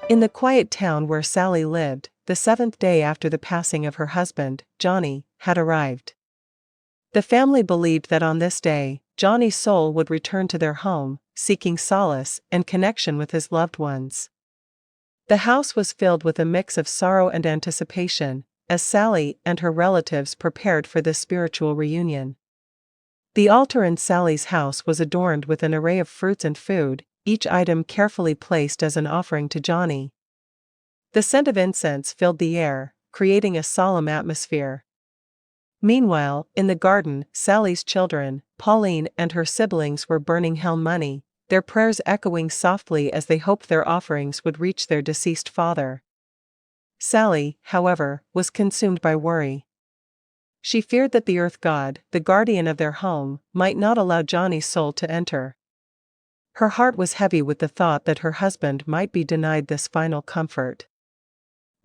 In the quiet town where Sally lived, the seventh day after the passing of her husband, Johnny, had arrived. The family believed that on this day, Johnny's soul would return to their home, seeking solace and connection with his loved ones. The house was filled with a mix of sorrow and anticipation, as Sally and her relatives prepared for this spiritual reunion. The altar in Sally's house was adorned with an array of fruits and food, each item carefully placed as an offering to Johnny. The scent of incense filled the air, creating a solemn atmosphere. Meanwhile, in the garden, Sally's children, Pauline and her siblings, were burning hell money, their prayers echoing softly as they hoped their offerings would reach their deceased father. Sally, however, was consumed by worry. She feared that the earth god, the guardian of their home, might not allow Johnny's soul to enter. Her heart was heavy with the thought that her husband might be denied this final comfort.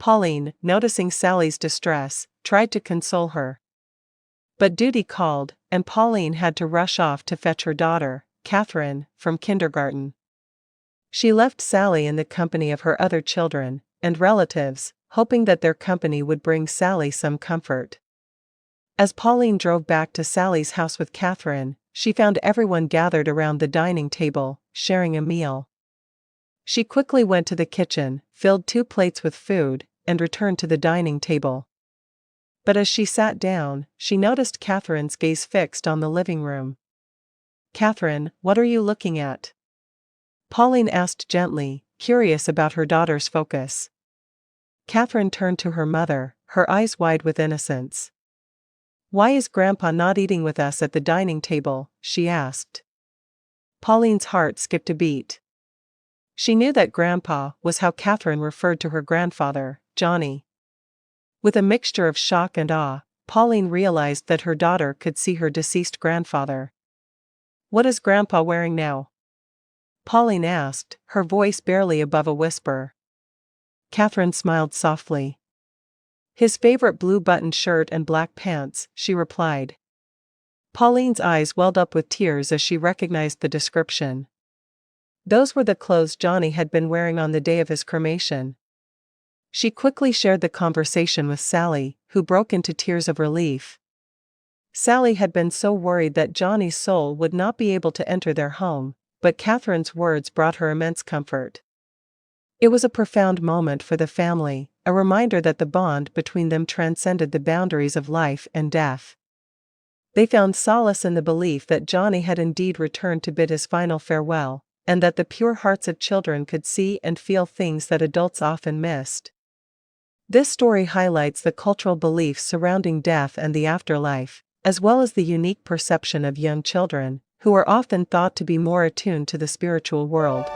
Pauline, noticing Sally's distress, tried to console her. But duty called, and Pauline had to rush off to fetch her daughter, Catherine, from kindergarten. She left Sally in the company of her other children and relatives, hoping that their company would bring Sally some comfort. As Pauline drove back to Sally's house with Catherine, she found everyone gathered around the dining table, sharing a meal. She quickly went to the kitchen, filled 2 plates with food, and returned to the dining table. But as she sat down, she noticed Catherine's gaze fixed on the living room. "Catherine, what are you looking at?" Pauline asked gently, curious about her daughter's focus. Catherine turned to her mother, her eyes wide with innocence. "Why is Grandpa not eating with us at the dining table?" she asked. Pauline's heart skipped a beat. She knew that Grandpa was how Catherine referred to her grandfather, Johnny. With a mixture of shock and awe, Pauline realized that her daughter could see her deceased grandfather. "What is Grandpa wearing now?" Pauline asked, her voice barely above a whisper. Catherine smiled softly. "His favorite blue buttoned shirt and black pants," she replied. Pauline's eyes welled up with tears as she recognized the description. Those were the clothes Johnny had been wearing on the day of his cremation. She quickly shared the conversation with Sally, who broke into tears of relief. Sally had been so worried that Johnny's soul would not be able to enter their home, but Catherine's words brought her immense comfort. It was a profound moment for the family, a reminder that the bond between them transcended the boundaries of life and death. They found solace in the belief that Johnny had indeed returned to bid his final farewell, and that the pure hearts of children could see and feel things that adults often missed. This story highlights the cultural beliefs surrounding death and the afterlife, as well as the unique perception of young children, who are often thought to be more attuned to the spiritual world.